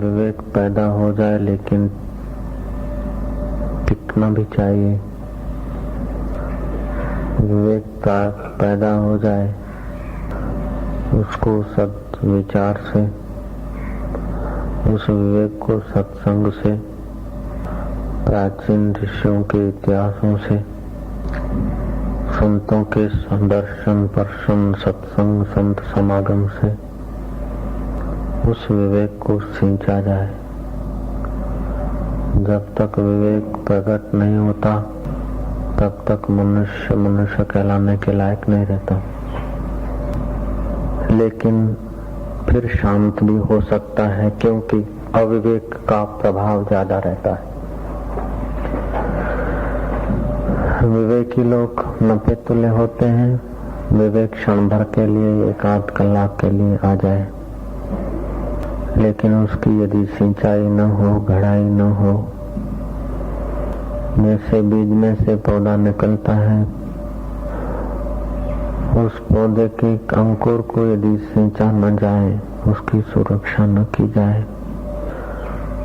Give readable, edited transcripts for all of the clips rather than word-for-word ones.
विवेक पैदा हो जाए, लेकिन टिकना भी चाहिए। विवेक पैदा हो जाए, उसको सद विचार से, उस विवेक को सत्संग से, प्राचीन ऋषियों के इतिहासों से, संतों के दर्शन पर्शन सत्संग संत समागम से उस विवेक को सींचा जाए। जब तक विवेक प्रकट नहीं होता तब तक मनुष्य मनुष्य कहलाने के लायक नहीं रहता। लेकिन फिर शांत भी हो सकता है, क्योंकि अविवेक का प्रभाव ज्यादा रहता है। विवेकी लोग नफे तुल्य होते हैं। विवेक क्षण भर के लिए, एक आध कलाक के लिए आ जाए, लेकिन उसकी यदि सिंचाई न हो, गढ़ाई न हो, जैसे बीज में से पौधा निकलता है, उस पौधे के अंकुर को यदि सिंचा न जाए, उसकी सुरक्षा न की जाए,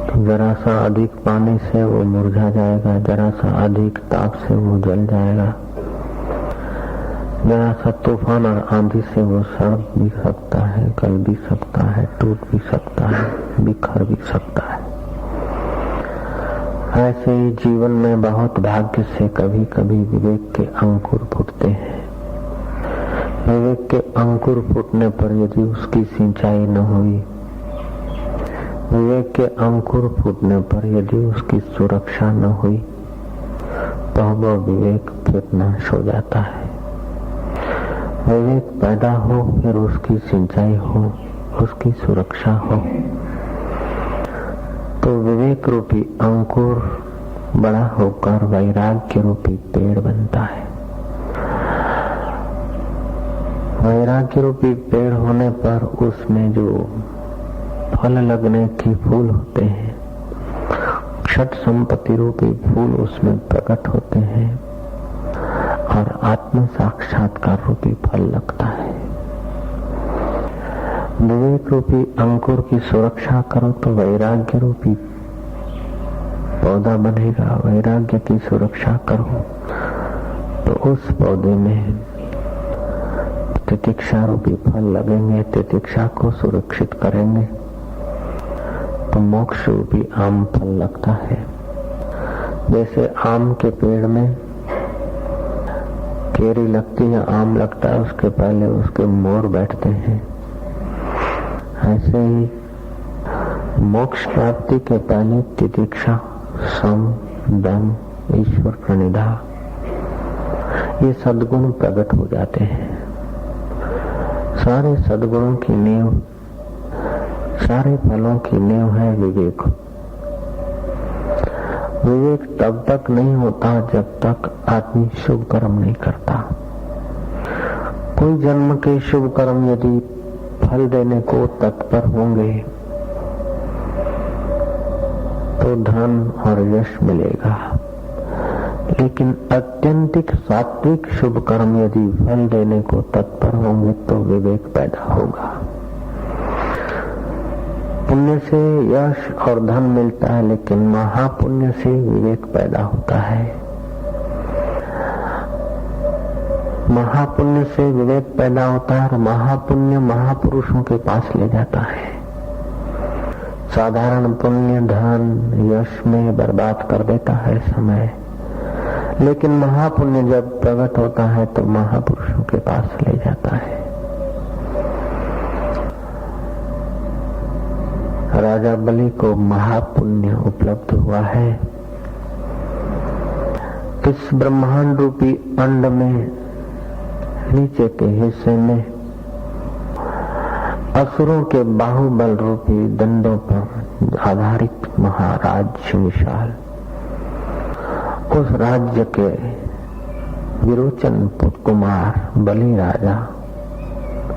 तो जरा सा अधिक पानी से वो मुरझा जाएगा, जरा सा अधिक ताप से वो जल जाएगा, जरा सा तूफान और आंधी से वो सड़ भी सकता है, गल भी सकता है, टूट भी सकता है, बिखर भी सकता है। ऐसे ही जीवन में बहुत भाग्य से कभी कभी विवेक के अंकुर फूटते हैं। विवेक के अंकुर फूटने पर यदि उसकी सिंचाई न हुई, विवेक के अंकुर फूटने पर यदि उसकी सुरक्षा न हुई, तो वह विवेक फिर नाश हो जाता है। विवेक पैदा हो, फिर उसकी सिंचाई हो, उसकी सुरक्षा हो, तो विवेक रूपी अंकुर बड़ा होकर वैराग्य रूपी पेड़ बनता है। वैराग्य रूपी पेड़ होने पर उसमें जो फल लगने के फूल होते हैं, षट संपत्ति रूपी फूल उसमें प्रकट होते हैं और आत्म साक्षात्कार रूपी फल लगता है। विवेक रूपी अंकुर की सुरक्षा करो तो वैराग्य रूपी पौधा बनेगा। वैराग्य की सुरक्षा करो तो उस पौधे में तितिक्षा रूपी फल लगेंगे। तितिक्षा को सुरक्षित करेंगे तो मोक्ष रूपी आम फल लगता है। जैसे आम के पेड़ में केरी लगती है, आम लगता है, उसके पहले उसके मोर बैठते हैं। ऐसे ही मोक्ष प्राप्ति के पहले तितिक्षा, सम, दम, ईश्वर प्रणिधा, ये सद्गुण प्रकट हो जाते हैं। सारे सद्गुणों की नींव, सारे फलों की नींव है विवेक। विवेक तब तक नहीं होता जब तक आदमी शुभ कर्म नहीं करता। कोई जन्म के शुभ कर्म यदि फल देने को तत्पर होंगे तो धन और यश मिलेगा, लेकिन अत्यंतिक सात्विक शुभ कर्म यदि फल देने को तत्पर होंगे तो विवेक पैदा होगा। पुण्य से यश और धन मिलता है, लेकिन महापुण्य से विवेक पैदा होता है। महापुण्य से विवेक पैदा होता है और महापुण्य महापुरुषों के पास ले जाता है। साधारण पुण्य धन यश में बर्बाद कर देता है समय, लेकिन महापुण्य जब प्रकट होता है तो महापुरुषों के पास ले जाता है। राजा बलि को महापुण्य उपलब्ध हुआ है। इस ब्रह्मांड रूपी अंड में नीचे के हिस्से में असुरों के बाहुबल रूपी दंडों पर आधारित महाराज्य विशाल, उस राज्य के विरोचन कुमार बलि राजा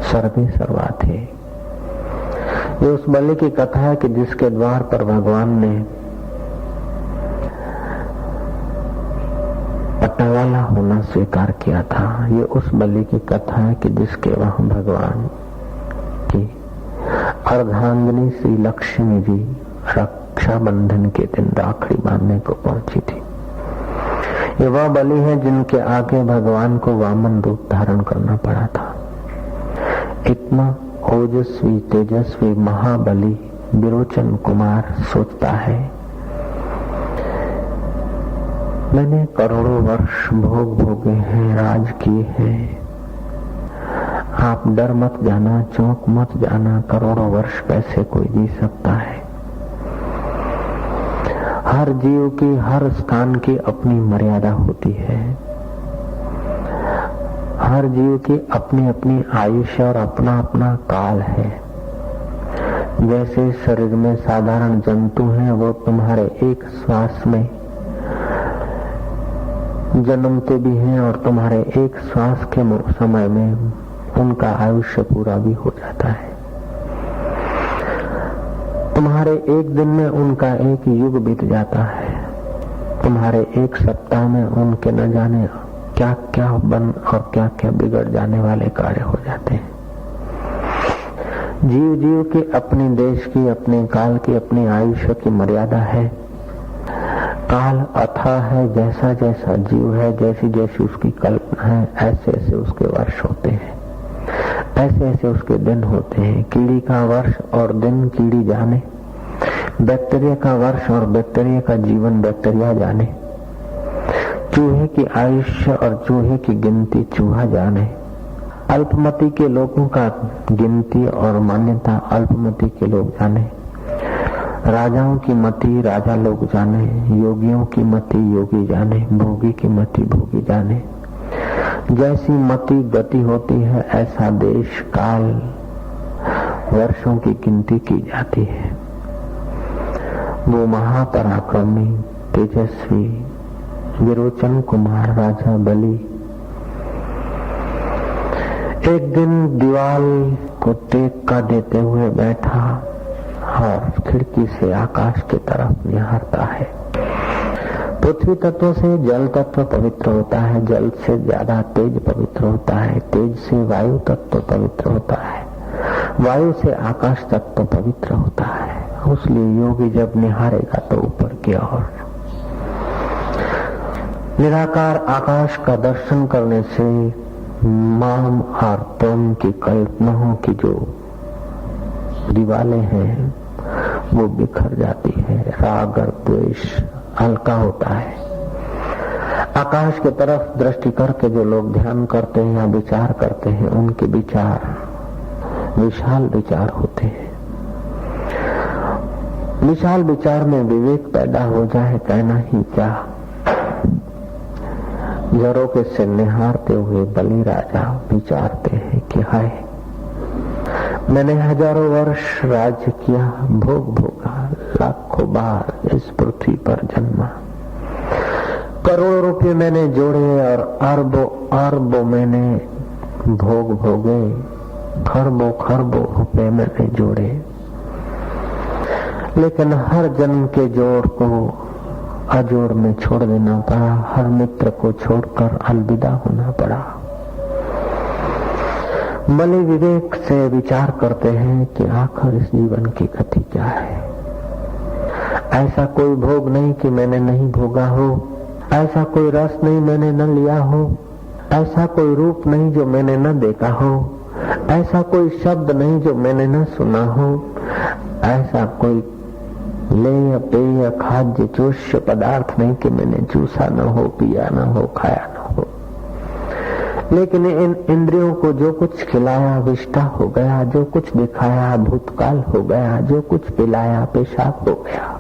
सर्वे सर्वा थे। ये उस बलि की कथा है कि जिसके द्वार पर भगवान ने पटवाला होना स्वीकार किया था। ये उस बलि की कथा है कि जिसके वहां भगवान की अर्धांगिनी श्री लक्ष्मी जी रक्षाबंधन के दिन राखड़ी बांधने को पहुंची थी। ये वह बलि है जिनके आगे भगवान को वामन रूप धारण करना पड़ा था। इतना ओजस्वी तेजस्वी महाबली विरोचन कुमार सोचता है, मैंने करोड़ों वर्ष भोग भोगे हैं, राज किए हैं, आप डर मत जाना, चौंक मत जाना, करोड़ों वर्ष कैसे कोई जी सकता है। हर जीव की, हर स्थान की अपनी मर्यादा होती है। हर जीव की अपनी अपनी आयुष्य और अपना अपना काल है। जैसे शरीर में साधारण जंतु हैं, वो तुम्हारे एक श्वास में जन्मते भी हैं और तुम्हारे एक श्वास के समय में उनका आयुष्य पूरा भी हो जाता है। तुम्हारे एक दिन में उनका एक युग बीत जाता है। तुम्हारे एक सप्ताह में उनके न जाने क्या क्या बन और क्या क्या बिगड़ जाने वाले कार्य हो जाते हैं। जीव जीव की अपनी देश की, अपने काल की, अपनी आयुष्य की मर्यादा है। काल अथाह है, जैसा जैसा जीव है, जैसी जैसी उसकी कल्पना है, ऐसे ऐसे उसके वर्ष होते हैं, ऐसे ऐसे उसके दिन होते हैं। कीड़ी का वर्ष और दिन कीड़ी जाने, बैक्टीरिया का वर्ष और बैक्टीरिया का जीवन बैक्टीरिया जाने, चूहे की आयुष्य और चूहे की गिनती चूहा जाने। अल्पमति के लोगों का गिनती और मान्यता अल्पमति के लोग जाने। राजाओं की मति राजा लोग जाने, योगियों की मति योगी जाने, भोगी की मति भोगी जाने। जैसी मति गति होती है, ऐसा देश काल वर्षों की गिनती की जाती है। वो महापराक्रमी तेजस्वी विरोचन कुमार राजा बलि एक दिन दीवाल को टेक्का देते हुए बैठा और खिड़की से आकाश की तरफ निहारता है। पृथ्वी तत्व से जल तत्व पवित्र होता है, जल से ज्यादा तेज पवित्र होता है, तेज से वायु तत्व पवित्र होता है, वायु से आकाश तत्व पवित्र होता है। इसलिए योगी जब निहारेगा तो ऊपर की ओर निराकार आकाश का दर्शन करने से माम और तुम की कल्पनाओं की जो दीवालें हैं वो बिखर जाती है, राग और द्वेष हल्का होता है। आकाश की तरफ दृष्टि करके जो लोग ध्यान करते हैं या विचार करते हैं, उनके विचार विशाल विचार होते हैं। विशाल विचार में विवेक पैदा हो जाए, कहना ही क्या। झरोखे से निहारते हुए बलि राजा विचारते हैं कि हाय, मैंने हजारों वर्ष राज्य किया, भोग भोगा, लाखों बार इस पृथ्वी पर जन्मा, करोड़ों रुपये मैंने जोड़े और अरबों अरबों मैंने भोग भोगे, खरबों खरबों रुपये मैंने जोड़े, लेकिन हर जन्म के जोड़ को अजोड़ में छोड़ देना पड़ा, हर मित्र को छोड़कर अलविदा होना पड़ा। बलि विवेक से विचार करते हैं कि आखिर इस जीवन की गति क्या है। ऐसा कोई भोग नहीं कि मैंने नहीं भोगा हो, ऐसा कोई रस नहीं मैंने न लिया हो, ऐसा कोई रूप नहीं जो मैंने न देखा हो, ऐसा कोई शब्द नहीं जो मैंने न सुना हो, ऐसा कोई लेय पेय खाद्य चोष्य पदार्थ नहीं कि मैंने चूसा न हो, पिया न हो, खाया न हो। लेकिन इन इंद्रियों को जो कुछ खिलाया विष्टा हो गया, जो कुछ दिखाया भूतकाल हो गया, जो कुछ पिलाया पेशाब हो गया।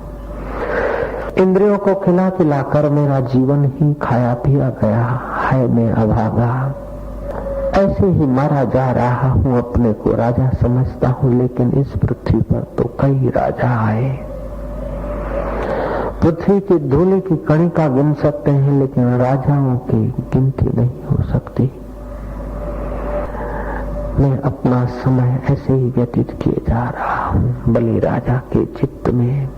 इंद्रियों को खिला पिला कर मेरा जीवन ही खाया पिया गया है, मैं अभागा ऐसे ही मारा जा रहा हूँ। अपने को राजा समझता हूँ, लेकिन इस पृथ्वी पर तो कई राजा आए। पृथ्वी की धूलि की कणिका गिन सकते हैं, लेकिन राजाओं की गिनती नहीं हो सकती। मैं अपना समय ऐसे ही व्यतीत किए जा रहा हूँ। बलि राजा के चित्त में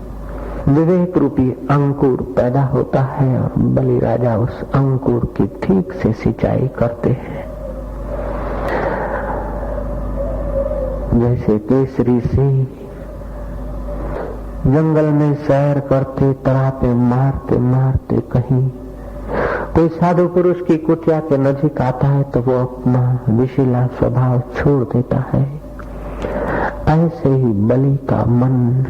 विवेक रूपी अंकुर पैदा होता है और बलि राजा उस अंकुर की ठीक से सिंचाई करते हैं। जैसे केसरी सिंह जंगल में सैर करते, तरापे मारते मारते कहीं कोई साधु पुरुष की कुटिया के नजीक आता है तो वो अपना विशीला स्वभाव छोड़ देता है। ऐसे ही बलि का मन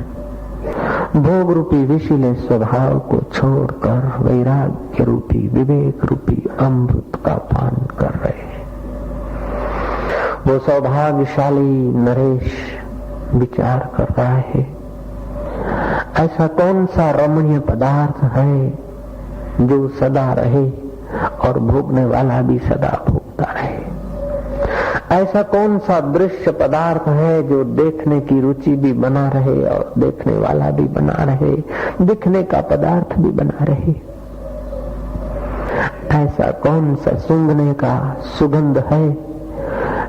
भोग रूपी विशीले स्वभाव को छोड़कर वैराग्य रूपी, विवेक रूपी अमृत का पान कर रहे हैं। वो सौभाग्यशाली नरेश विचार कर रहा है, ऐसा कौन सा रमणीय पदार्थ है जो सदा रहे और भोगने वाला भी सदा भोगता रहे। ऐसा कौन सा दृश्य पदार्थ है जो देखने की रुचि भी बना रहे और देखने वाला भी बना रहे, दिखने का पदार्थ भी बना रहे। ऐसा कौन सा सूंघने का सुगंध है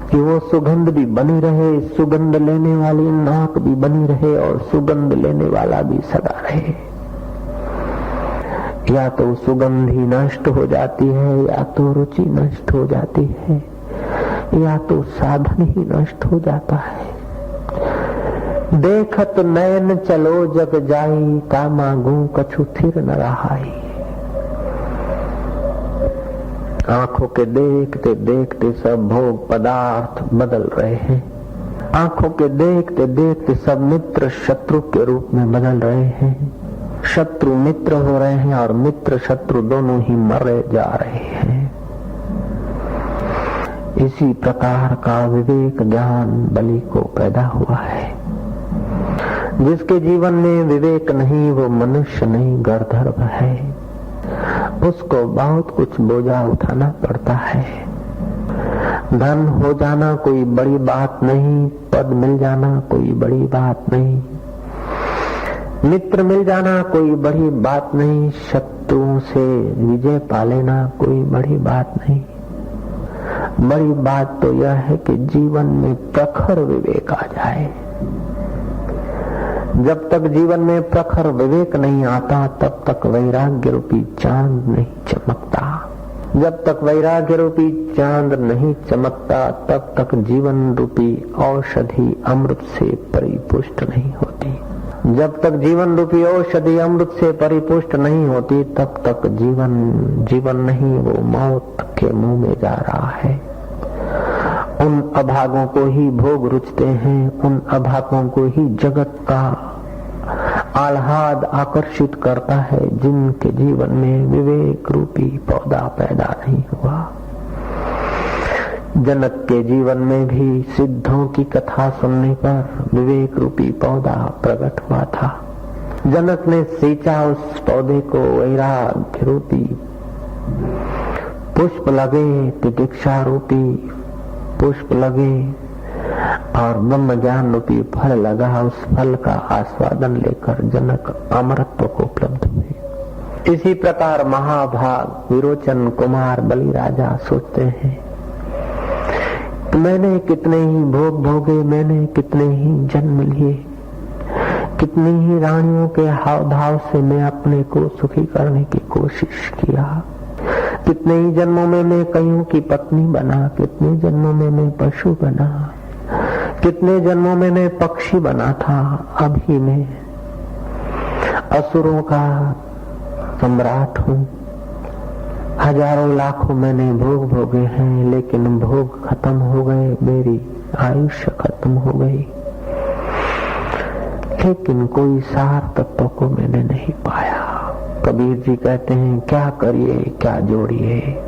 कि वो सुगंध भी बनी रहे, सुगंध लेने वाली नाक भी बनी रहे और सुगंध लेने वाला भी सदा रहे। या तो सुगंध ही नष्ट हो जाती है, या तो रुचि नष्ट हो जाती है, या तो साधन ही नष्ट हो जाता है। देखत नयन चलो जग जाई, का मांगू कछु थिर न रहाई। आंखों के देखते देखते सब भोग पदार्थ बदल रहे हैं। आंखों के देखते देखते सब मित्र शत्रु के रूप में बदल रहे हैं। शत्रु मित्र हो रहे हैं और मित्र शत्रु दोनों ही मरे जा रहे हैं। इसी प्रकार का विवेक ज्ञान बलि को पैदा हुआ है। जिसके जीवन में विवेक नहीं वो मनुष्य नहीं, गर्दभ है। उसको बहुत कुछ बोझा उठाना पड़ता है। धन हो जाना कोई बड़ी बात नहीं, पद मिल जाना कोई बड़ी बात नहीं, मित्र मिल जाना कोई बड़ी बात नहीं, शत्रुओं से विजय पा लेना कोई बड़ी बात नहीं। बड़ी बात तो यह है कि जीवन में प्रखर विवेक आ जाए। जब तक जीवन में प्रखर विवेक नहीं आता तब तक वैराग्य रूपी चांद नहीं चमकता। जब तक वैराग्य रूपी चांद नहीं चमकता तब तक जीवन रूपी औषधि अमृत से परिपुष्ट नहीं होती। जब तक जीवन रूपी औषधि अमृत से परिपुष्ट नहीं होती तब तक जीवन नहीं, वो मौत के मुंह में जा रहा है। उन अभागों को ही भोग रुचते हैं, उन अभागों को ही जगत का आह्लाद आकर्षित करता है जिनके जीवन में विवेक रूपी पौधा पैदा नहीं हुआ। जनक के जीवन में भी सिद्धों की कथा सुनने पर विवेक रूपी पौधा प्रकट हुआ था। जनक ने सींचा उस पौधे को, वैराग्य रूपी पुष्प लगे, तितिक्षा रूपी पुष्प लगे और ब्रह्म ज्ञान रूपी फल लगा। उस फल का आस्वादन लेकर जनक अमरत्व को उपलब्ध हुए। इसी प्रकार महाभाग विरोचन कुमार बलि राजा सोचते हैं, मैंने कितने ही भोग भोगे, मैंने कितने ही जन्म लिए, कितनी ही रानियों के हाव भाव से मैं अपने को सुखी करने की कोशिश किया। कितने ही जन्मों में मैं कईयों की पत्नी बना, कितने जन्मों में मैं पशु बना, कितने जन्मों में मैं पक्षी बना था। अभी मैं असुरों का सम्राट हूँ। हजारों लाखों मैंने भोग भोगे हैं, लेकिन भोग खत्म हो गए, मेरी आयुष्य खत्म हो गई, लेकिन कोई सार तत्व को मैंने नहीं पाया। कबीर जी कहते हैं, क्या करिए क्या जोड़िए।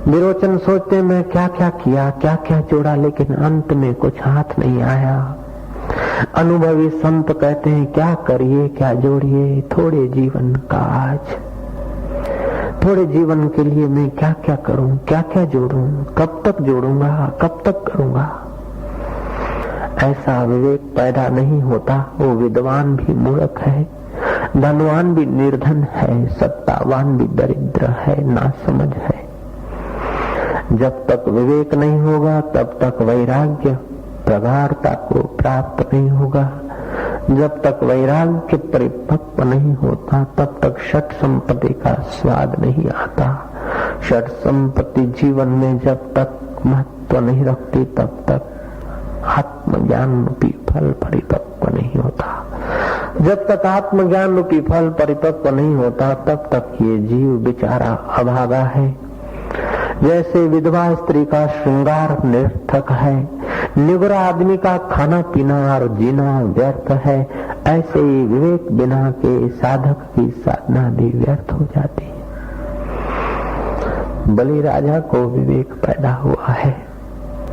विरोचन सोचते मैं क्या क्या किया, क्या क्या जोड़ा, लेकिन अंत में कुछ हाथ नहीं आया। अनुभवी संत कहते हैं, क्या करिए क्या जोड़िए, थोड़े जीवन का आज, थोड़े जीवन के लिए मैं क्या क्या करूं, क्या क्या जोड़ूं, कब तक जोड़ूंगा, कब तक करूंगा। ऐसा विवेक पैदा नहीं होता। वो विद्वान भी मूर्ख है, धनवान भी निर्धन है, सत्तावान भी दरिद्र है, नासमझ है। जब तक विवेक नहीं होगा तब तक वैराग्य प्रगाढ़ता को प्राप्त नहीं होगा। जब तक वैराग्य परिपक्व नहीं होता तब तक षट संपत्ति का स्वाद नहीं आता। षट संपत्ति जीवन में जब तक महत्व नहीं रखती तब तक आत्मज्ञान रूपी फल परिपक्व नहीं होता। जब तक आत्मज्ञान रूपी फल परिपक्व नहीं होता तब तक ये जीव बेचारा अभागा है। जैसे विधवा स्त्री का श्रृंगार निरर्थक है, निगुरा आदमी का खाना पीना और जीना व्यर्थ है, ऐसे ही विवेक बिना के साधक की साधना भी व्यर्थ हो जाती है। बलि राजा को विवेक पैदा हुआ है।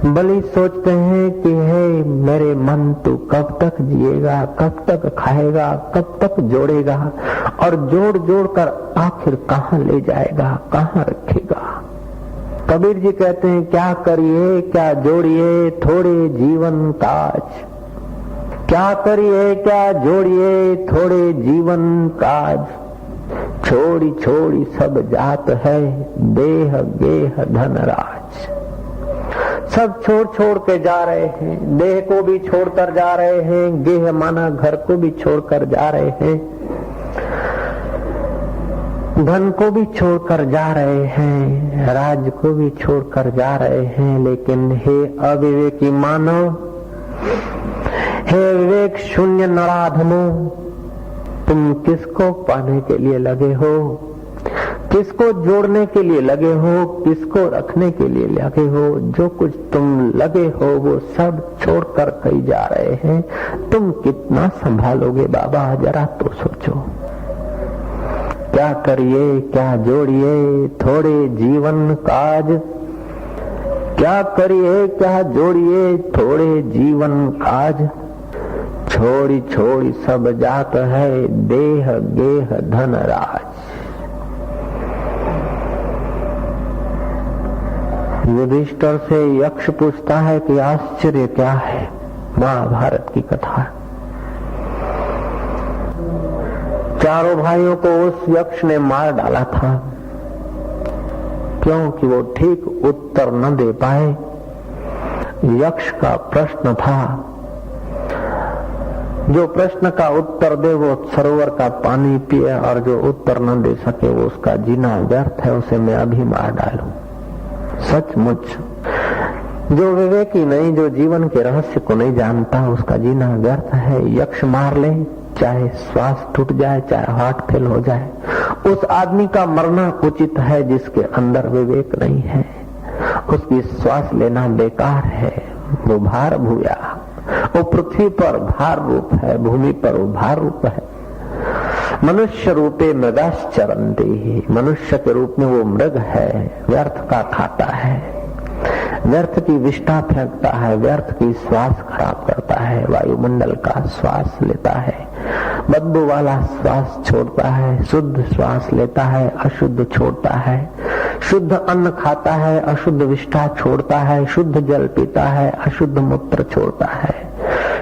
बलि सोचते हैं कि हे मेरे मन, तू कब तक जिएगा, कब तक खाएगा, कब तक जोड़ेगा, और जोड़ जोड़ कर आखिर कहाँ ले जाएगा, कहाँ रखेगा। कबीर जी कहते हैं, क्या करिए क्या जोड़िए थोड़े जीवन काज, क्या करिए क्या जोड़िए थोड़े जीवन काज, छोड़ी छोड़ी सब जात है देह गेह धन राज। सब छोड़ छोड़ के जा रहे हैं, देह को भी छोड़कर जा रहे हैं, गेह माना घर को भी छोड़कर जा रहे हैं, धन को भी छोड़कर जा रहे हैं, राज को भी छोड़कर जा रहे हैं। लेकिन हे अविवेकी मानव, हे विवेक शून्य नराधमो, तुम किसको पाने के लिए लगे हो, किसको जोड़ने के लिए लगे हो, किसको रखने के लिए लगे हो। जो कुछ तुम लगे हो वो सब छोड़कर कहीं जा रहे हैं। तुम कितना संभालोगे बाबा, जरा तो सोचो। क्या करिए क्या जोड़िए थोड़े जीवन काज, क्या करिए क्या जोड़िए थोड़े जीवन काज, छोड़ी छोड़ी सब जात है देह गेह धन राज। युधिष्ठिर से यक्ष पूछता है कि आश्चर्य क्या है। महाभारत की कथा है। चारों भाइयों को उस यक्ष ने मार डाला था क्योंकि वो ठीक उत्तर न दे पाए। यक्ष का प्रश्न था, जो प्रश्न का उत्तर दे वो सरोवर का पानी पिए, और जो उत्तर न दे सके वो उसका जीना व्यर्थ है, उसे मैं अभी मार डालूं। सचमुच जो विवेकी नहीं, जो जीवन के रहस्य को नहीं जानता, उसका जीना व्यर्थ है। यक्ष मार ले, चाहे श्वास टूट जाए, चाहे हार्ट फेल हो जाए, उस आदमी का मरना उचित है जिसके अंदर विवेक नहीं है। उसकी श्वास लेना बेकार है। वो भार भूया, वो पृथ्वी पर भार रूप है, भूमि पर वो भार रूप है। मनुष्य रूपे मृगाश्चरन्ति, मनुष्य के रूप में वो मृग है, व्यर्थ का खाता है, व्यर्थ की विष्ठा फेंकता है, व्यर्थ की श्वास खराब करता है, वायुमंडल का श्वास लेता है, बदबू वाला श्वास छोड़ता है, शुद्ध श्वास लेता है, अशुद्ध छोड़ता है, शुद्ध अन्न खाता है, अशुद्ध विष्ठा छोड़ता है, शुद्ध जल पीता है, अशुद्ध मूत्र छोड़ता है,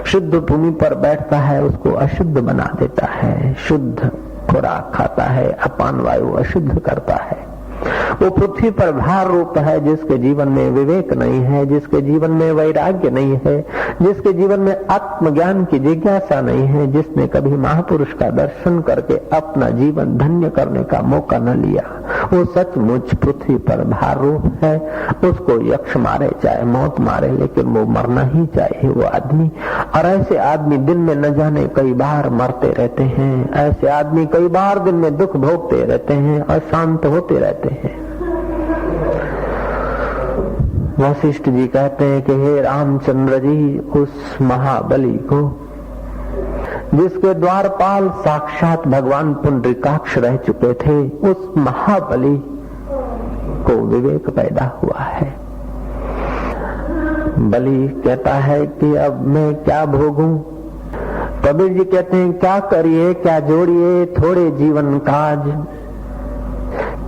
शुद्ध भूमि पर बैठता है, उसको अशुद्ध बना देता है, शुद्ध खुराक खाता है, अपान वायु अशुद्ध करता है। वो पृथ्वी पर भार रूप है जिसके जीवन में विवेक नहीं है, जिसके जीवन में वैराग्य नहीं है, जिसके जीवन में आत्मज्ञान की जिज्ञासा नहीं है, जिसने कभी महापुरुष का दर्शन करके अपना जीवन धन्य करने का मौका न लिया, वो सचमुच पृथ्वी पर भार रूप है। उसको यक्ष मारे चाहे मौत मारे, लेकिन वो मरना ही चाहिए वो आदमी। और ऐसे आदमी दिन में न जाने कई बार मरते रहते हैं, ऐसे आदमी कई बार दिन में दुख भोगते रहते हैं, अशांत होते रहते हैं। वशिष्ठ जी कहते हैं कि हे रामचंद्र जी, उस महाबली को जिसके द्वारपाल साक्षात भगवान पुंडरीकाक्ष रह चुके थे, उस महाबली को विवेक पैदा हुआ है। बलि कहता है कि अब मैं क्या भोगूं। कबीर जी कहते हैं, क्या करिए क्या जोड़िए थोड़े जीवन काज,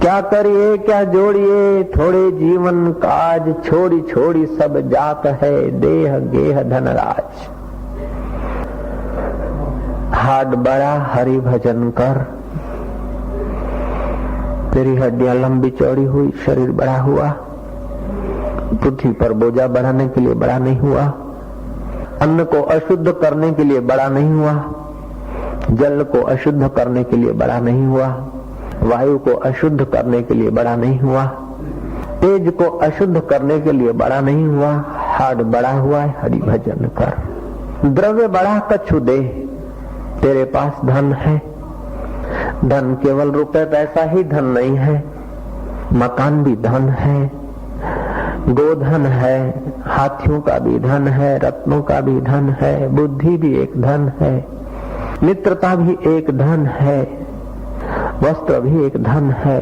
क्या करिए क्या जोड़िए थोड़े जीवन काज, छोड़ी छोड़ी सब जात है देह गेह धन राज। हाथ बड़ा हरि भजन कर, तेरी हड्डियां लंबी चौड़ी हुई, शरीर बड़ा हुआ, पृथ्वी पर बोझा बढ़ाने के लिए बड़ा नहीं हुआ, अन्न को अशुद्ध करने के लिए बड़ा नहीं हुआ, जल को अशुद्ध करने के लिए बड़ा नहीं हुआ, वायु को अशुद्ध करने के लिए बड़ा नहीं हुआ, तेज को अशुद्ध करने के लिए बड़ा नहीं हुआ। हाड बड़ा हुआ है, हरि भजन कर। द्रव्य बड़ा कछु दे, तेरे पास धन है, धन केवल रुपए पैसा ही धन नहीं है, मकान भी धन है, गोधन है, हाथियों का भी धन है, रत्नों का भी धन है, बुद्धि भी एक धन है, मित्रता भी एक धन है, वस्त्र भी एक धन है,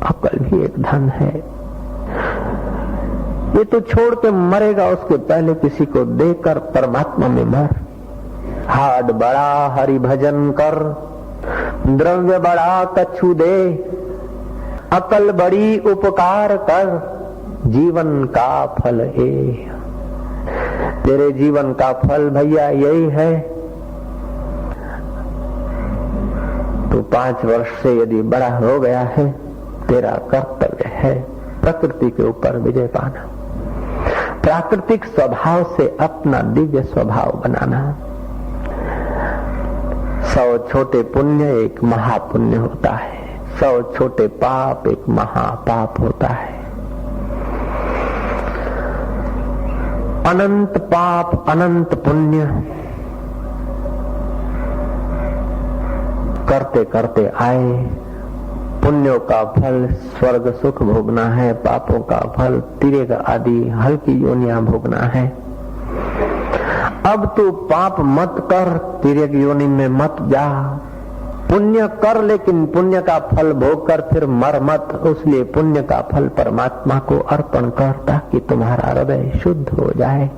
अकल भी एक धन है। ये तो छोड़ के मरेगा, उसके पहले किसी को देकर परमात्मा में मर। हाड बड़ा हरि भजन कर, द्रव्य बड़ा कछु दे, अकल बड़ी उपकार कर, जीवन का फल ए। तेरे जीवन का फल भैया यही है। तो 5 वर्ष से यदि बड़ा हो गया है, तेरा कर्तव्य है प्रकृति के ऊपर विजय पाना, प्राकृतिक स्वभाव से अपना दिव्य स्वभाव बनाना। 100 छोटे पुण्य एक महापुण्य होता है, 100 छोटे पाप एक महापाप होता है। अनंत पाप अनंत पुण्य करते करते आए। पुण्यों का फल स्वर्ग सुख भोगना है, पापों का फल तिरेग आदि हल्की योनियां भोगना है। अब तू पाप मत कर, तिरेग योनि में मत जा, पुण्य कर, लेकिन पुण्य का फल भोग कर फिर मर मत। उसलिए पुण्य का फल परमात्मा को अर्पण कर, ताकि तुम्हारा हृदय शुद्ध हो जाए।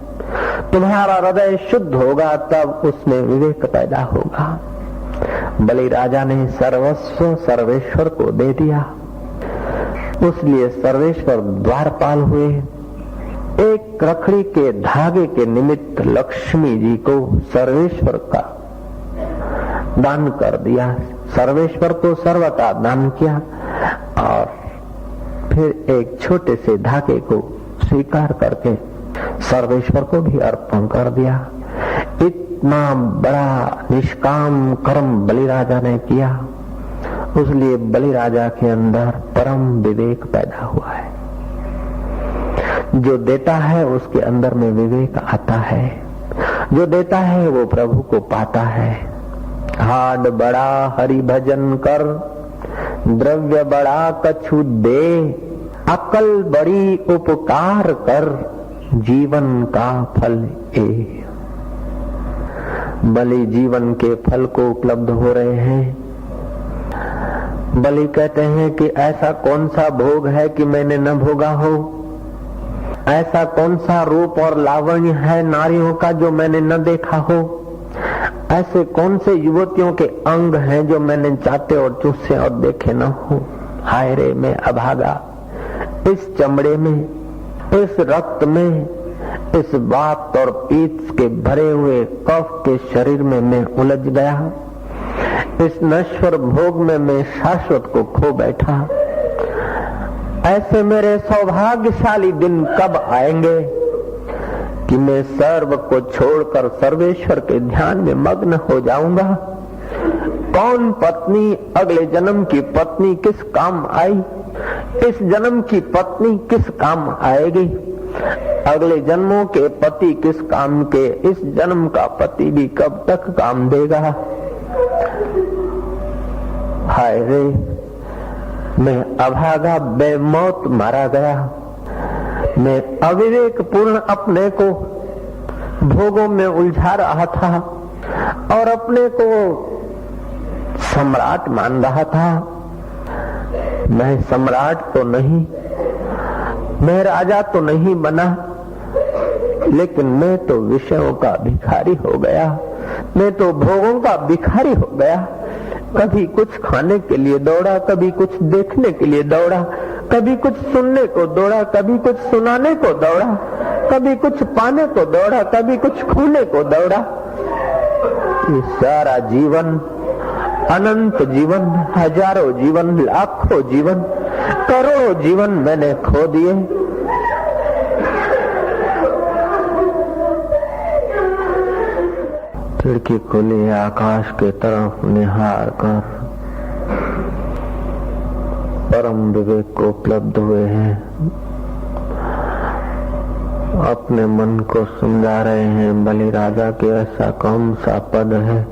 तुम्हारा हृदय शुद्ध होगा तब उसमें विवेक पैदा होगा। बलि राजा ने सर्वस्व सर्वेश्वर को दे दिया, उसलिए सर्वेश्वर द्वारपाल हुए। एक रखड़ी के धागे के निमित्त लक्ष्मी जी को सर्वेश्वर का दान कर दिया। सर्वेश्वर को सर्व का दान किया और फिर एक छोटे से धागे को स्वीकार करके सर्वेश्वर को भी अर्पण कर दिया। इतना बड़ा निष्काम कर्म बलि राजा ने किया, उसलिए बलि राजा के अंदर परम विवेक पैदा हुआ है। जो देता है उसके अंदर में विवेक आता है, जो देता है वो प्रभु को पाता है। हाड बड़ा हरि भजन कर, द्रव्य बड़ा कछु दे, अकल बड़ी उपकार कर, जीवन का फल ए। बलि जीवन के फल को उपलब्ध हो रहे हैं। बलि कहते हैं कि ऐसा कौन सा भोग है कि मैंने न भोगा हो, ऐसा कौन सा रूप और लावण्य है नारियों का जो मैंने न देखा हो, ऐसे कौन से युवतियों के अंग हैं जो मैंने चाटे और चूसे और देखे न हो। हाय रे मैं अभागा, इस चमड़े में, इस रक्त में, इस वात और पीत के भरे हुए कफ के शरीर में मैं उलझ गया। इस नश्वर भोग में मैं शाश्वत को खो बैठा। ऐसे मेरे सौभाग्यशाली दिन कब आएंगे कि मैं सर्व को छोड़कर सर्वेश्वर के ध्यान में मग्न हो जाऊंगा। कौन पत्नी अगले जन्म की पत्नी किस काम आई, इस जन्म की पत्नी किस काम आएगी। अगले जन्मों के पति किस काम के, इस जन्म का पति भी कब तक काम देगा। हाय रे मैं अभागा बेमौत मारा गया। मैं अविवेक पूर्ण अपने को भोगों में उलझा रहा था और अपने को सम्राट मान रहा था। मैं सम्राट तो नहीं, मैं राजा तो नहीं बना, लेकिन मैं तो विषयों का भिखारी हो गया। मैं तो भोगों का भिखारी हो गया। कभी कुछ खाने के लिए दौड़ा, कभी कुछ देखने के लिए दौड़ा, कभी कुछ सुनने को दौड़ा, कभी कुछ सुनाने को दौड़ा, कभी कुछ पाने को दौड़ा, कभी कुछ खोने को दौड़ा। ये सारा जीवन, अनंत जीवन, हजारों जीवन, लाखों जीवन, करोड़ों जीवन मैंने खो दिए। खिड़की खुली आकाश के तरफ निहार कर परम विवेक को उपलब्ध हुए हैं। अपने मन को समझा रहे हैं बलि राजा के ऐसा कौन सा पद है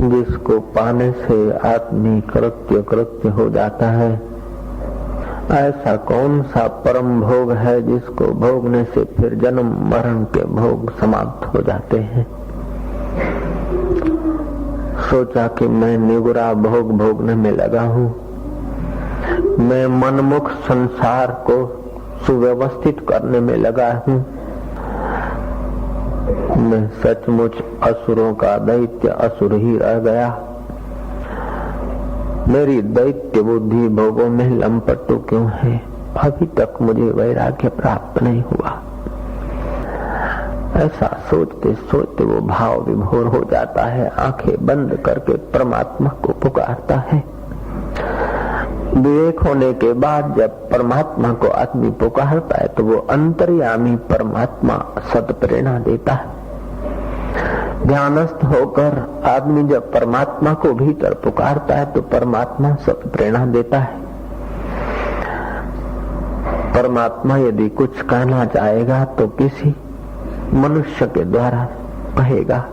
जिसको पाने से आदमी कृत्य कृत्य हो जाता है। ऐसा कौन सा परम भोग है जिसको भोगने से फिर जन्म मरण के भोग समाप्त हो जाते हैं। सोचा कि मैं निगुरा भोग भोगने में लगा हूँ, मैं मनमुख संसार को सुव्यवस्थित करने में लगा हूँ, मैं सचमुच असुरों का दैत्य असुर ही रह गया। मेरी दैत्य बुद्धि भोगों में लंपटू क्यों है? अभी तक मुझे वैराग्य प्राप्त नहीं हुआ। ऐसा सोचते सोचते वो भाव विभोर हो जाता है, आंखें बंद करके परमात्मा को पुकारता है। विवेक होने के बाद जब परमात्मा को आदमी पुकारता है तो वो अंतर्यामी परमात्मा सत प्रेरणा देता है। ध्यानस्थ होकर आदमी जब परमात्मा को भीतर पुकारता है तो परमात्मा सत प्रेरणा देता है। परमात्मा यदि कुछ कहना चाहेगा तो किसी मनुष्य के द्वारा कहेगा।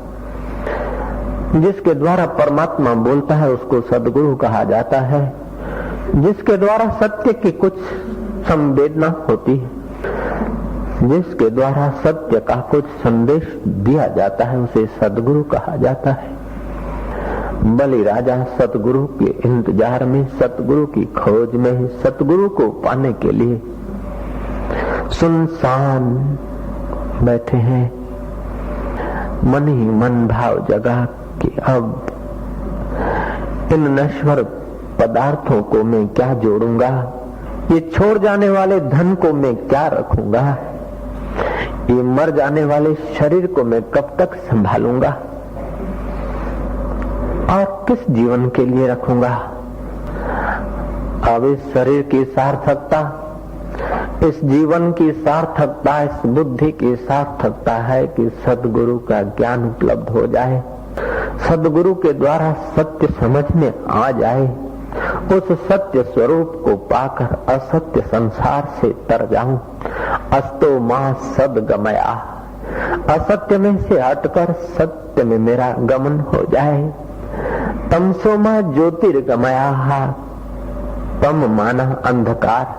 जिसके द्वारा परमात्मा बोलता है उसको सद्गुरु कहा जाता है। जिसके द्वारा सत्य की कुछ संवेदना होती है, जिसके द्वारा सत्य का कुछ संदेश दिया जाता है, उसे सद्गुरु कहा जाता है। बलि राजा सतगुरु के इंतजार में, सतगुरु की खोज में, सतगुरु को पाने के लिए सुनसान बैठे हैं। मन ही मन भाव जगा कि अब इन नश्वर पदार्थों को मैं क्या जोड़ूंगा, ये छोड़ जाने वाले धन को मैं क्या रखूंगा, ये मर जाने वाले शरीर को मैं कब तक संभालूंगा और किस जीवन के लिए रखूंगा। अब इस शरीर की सार्थकता, इस जीवन की सार्थकता, इस बुद्धि की सार्थकता है कि सद्गुरु का ज्ञान उपलब्ध हो जाए, सद्गुरु के द्वारा सत्य समझ में आ जाए, उस सत्य स्वरूप को पाकर असत्य संसार से तर जाऊं। अस्तो मां सद्गमया, असत्य में से हटकर सत्य में मेरा गमन हो जाए। तमसो मां ज्योतिर्गमया, तम माना अंधकार,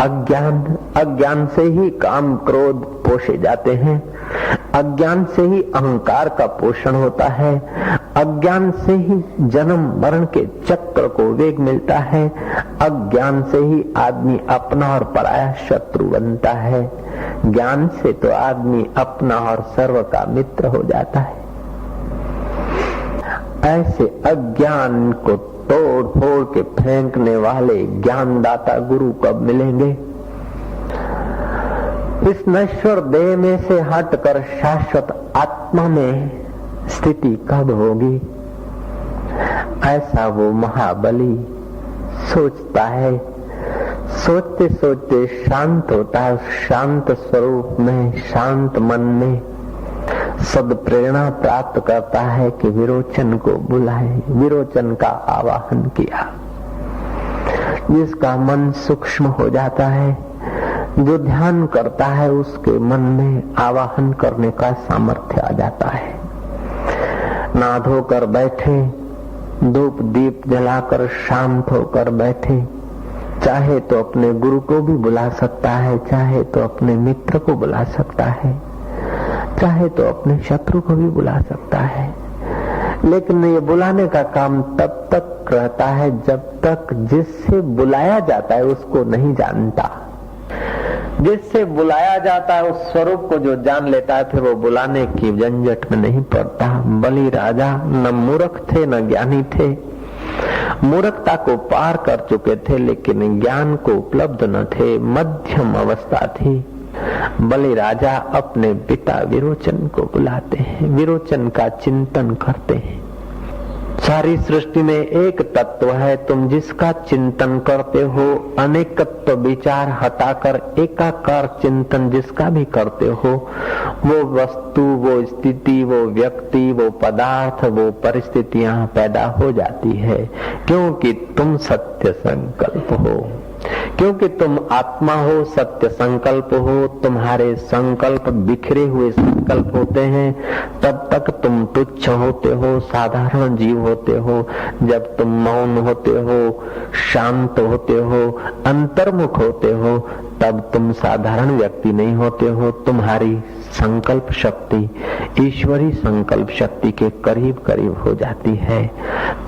अज्ञान से ही काम क्रोध पोषे जाते हैं, अज्ञान से ही अहंकार का पोषण होता है, अज्ञान से ही जन्म मरण के चक्र को वेग मिलता है, अज्ञान से ही आदमी अपना और पराया शत्रु बनता है, ज्ञान से तो आदमी अपना और सर्व का मित्र हो जाता है। ऐसे अज्ञान को तोड़ फोड़ के फेंकने वाले ज्ञानदाता गुरु कब मिलेंगे? इस नश्वर देह में से हटकर शाश्वत आत्मा में स्थिति कब होगी? ऐसा वो महाबली सोचता है। सोचते सोचते शांत होता है। शांत स्वरूप में, शांत मन में सद प्रेरणा प्राप्त करता है कि विरोचन को बुलाए। विरोचन का आवाहन किया। जिसका मन सूक्ष्म हो जाता है, जो ध्यान करता है, उसके मन में आवाहन करने का सामर्थ्य आ जाता है। ना धोकर बैठे, धूप दीप जलाकर शांत होकर बैठे, चाहे तो अपने गुरु को भी बुला सकता है, चाहे तो अपने मित्र को बुला सकता है, चाहे तो अपने शत्रु को भी बुला सकता है। लेकिन ये बुलाने का काम तब तक रहता है जब तक जिससे बुलाया जाता है उसको नहीं जानता। जिससे बुलाया जाता है उस स्वरूप को जो जान लेता है, फिर वो बुलाने की झंझट में नहीं पड़ता। बलि राजा न मूर्ख थे न ज्ञानी थे। मूर्खता को पार कर चुके थे लेकिन ज्ञान को उपलब्ध न थे, मध्यम अवस्था थी। बलि राजा अपने पिता विरोचन को बुलाते हैं, विरोचन का चिंतन करते हैं। सारी सृष्टि में एक तत्व है, तुम जिसका चिंतन करते हो, अनेकत्व विचार हटाकर एकाकार चिंतन जिसका भी करते हो, वो वस्तु, वो स्थिति, वो व्यक्ति, वो पदार्थ, वो परिस्थितियां पैदा हो जाती है, क्योंकि तुम सत्य संकल्प हो। क्योंकि तुम आत्मा हो, सत्य संकल्प हो, तुम्हारे संकल्प बिखरे हुए संकल्प होते हैं। तब तक तुम तुच्छ होते हो, साधारण जीव होते हो। जब तुम मौन होते हो, शांत होते हो, अंतर्मुख होते हो, तब तुम साधारण व्यक्ति नहीं होते हो। तुम्हारी संकल्प शक्ति ईश्वरी संकल्प शक्ति के करीब करीब हो जाती है।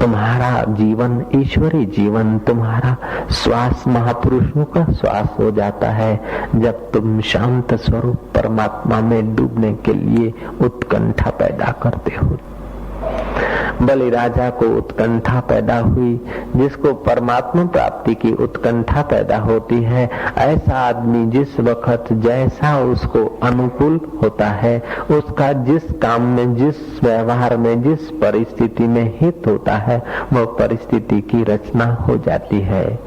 तुम्हारा जीवन ईश्वरी जीवन, तुम्हारा श्वास महापुरुषों का श्वास हो जाता है। जब तुम शांत स्वरूप परमात्मा में डूबने के लिए उत्कंठा पैदा करते हो। बलि राजा को उत्कंठा पैदा हुई, जिसको परमात्मा प्राप्ति की उत्कंठा पैदा होती है, ऐसा आदमी जिस वक्त जैसा उसको अनुकूल होता है, उसका जिस काम में, जिस व्यवहार में, जिस परिस्थिति में हित होता है, वह परिस्थिति की रचना हो जाती है।